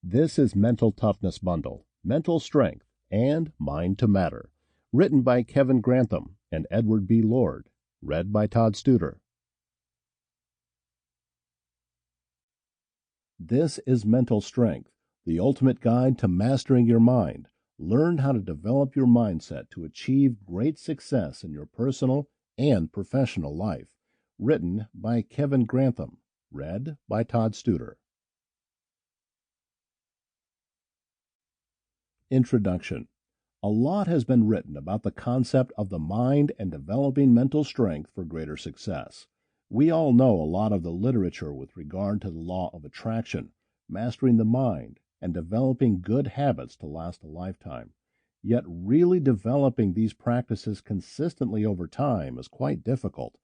This is Mental Toughness Bundle, Mental Strength, and Mind to Matter, written by Kevin Grantham and Edward B. Lord, read by Todd Studer. This is Mental Strength, the ultimate guide to mastering your mind. Learn how to develop your mindset to achieve great success in your personal and professional life. Written by Kevin Grantham, read by Todd Studer. Introduction. A lot has been written about the concept of the mind and developing mental strength for greater success. We all know a lot of the literature with regard to the law of attraction, mastering the mind, and developing good habits to last a lifetime. Yet really developing these practices consistently over time is quite difficult.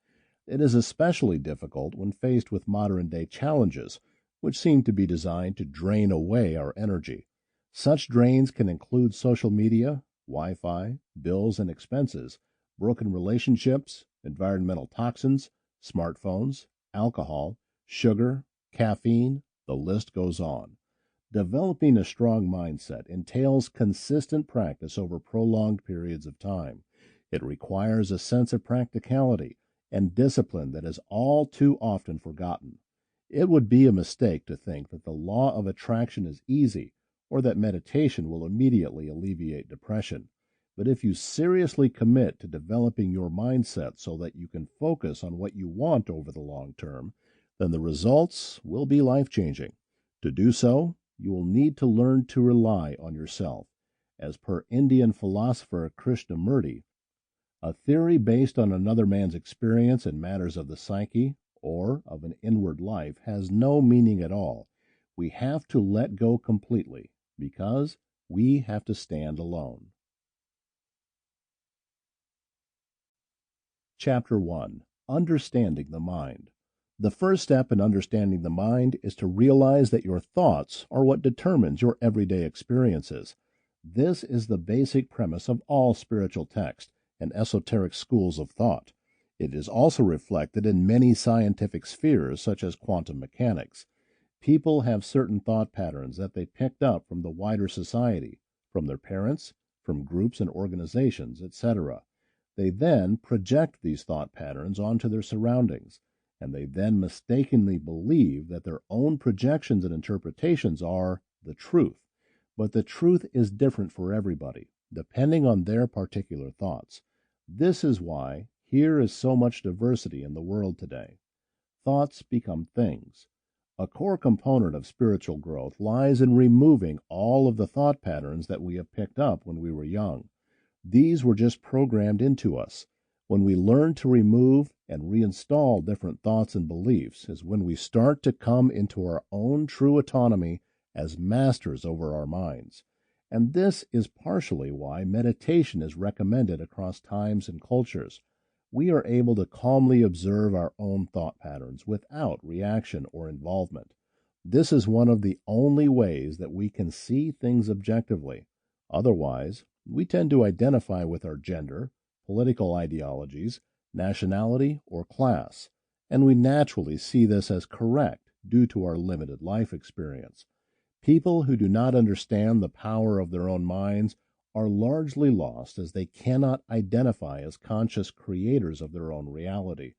It is especially difficult when faced with modern-day challenges, which seem to be designed to drain away our energy. Such drains can include social media, Wi-Fi, bills and expenses, broken relationships, environmental toxins, smartphones, alcohol, sugar, caffeine, the list goes on. Developing a strong mindset entails consistent practice over prolonged periods of time. It requires a sense of practicality and discipline that is all too often forgotten. It would be a mistake to think that the law of attraction is easy or that meditation will immediately alleviate depression. But if you seriously commit to developing your mindset so that you can focus on what you want over the long term, then the results will be life-changing. To do so, you will need to learn to rely on yourself. As per Indian philosopher Krishnamurti, a theory based on another man's experience in matters of the psyche or of an inward life has no meaning at all. We have to let go completely because we have to stand alone. Chapter 1. Understanding the Mind. The first step in understanding the mind is to realize that your thoughts are what determines your everyday experiences. This is the basic premise of all spiritual text and esoteric schools of thought. It is also reflected in many scientific spheres such as quantum mechanics. People have certain thought patterns that they picked up from the wider society, from their parents, from groups and organizations, etc. They then project these thought patterns onto their surroundings, and they then mistakenly believe that their own projections and interpretations are the truth. But the truth is different for everybody, depending on their particular thoughts. This is why here is so much diversity in the world today. Thoughts become things. A core component of spiritual growth lies in removing all of the thought patterns that we have picked up when we were young. These were just programmed into us. When we learn to remove and reinstall different thoughts and beliefs is when we start to come into our own true autonomy as masters over our minds. And this is partially why meditation is recommended across times and cultures. We are able to calmly observe our own thought patterns without reaction or involvement. This is one of the only ways that we can see things objectively. Otherwise, we tend to identify with our gender, political ideologies, nationality, or class, and we naturally see this as correct due to our limited life experience. People who do not understand the power of their own minds are largely lost as they cannot identify as conscious creators of their own reality.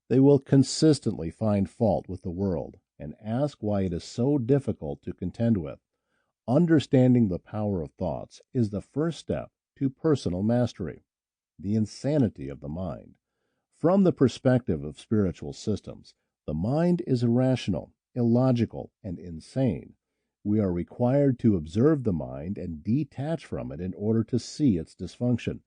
They will consistently find fault with the world and ask why it is so difficult to contend with. Understanding the power of thoughts is the first step to personal mastery. The insanity of the mind. From the perspective of spiritual systems, the mind is irrational, illogical, and insane. We are required to observe the mind and detach from it in order to see its dysfunction.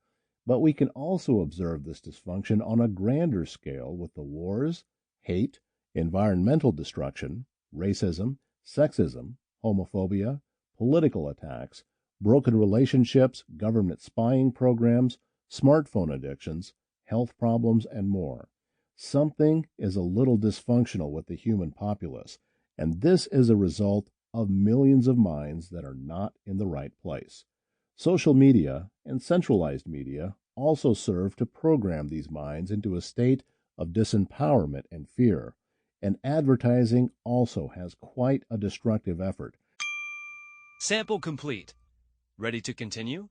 But we can also observe this dysfunction on a grander scale with the wars, hate, environmental destruction, racism, sexism, homophobia, political attacks, broken relationships, government spying programs, smartphone addictions, health problems, and more. Something is a little dysfunctional with the human populace, and this is a result of millions of minds that are not in the right place. Social media and centralized media also serve to program these minds into a state of disempowerment and fear, and advertising also has quite a destructive effort. Sample complete. Ready to continue?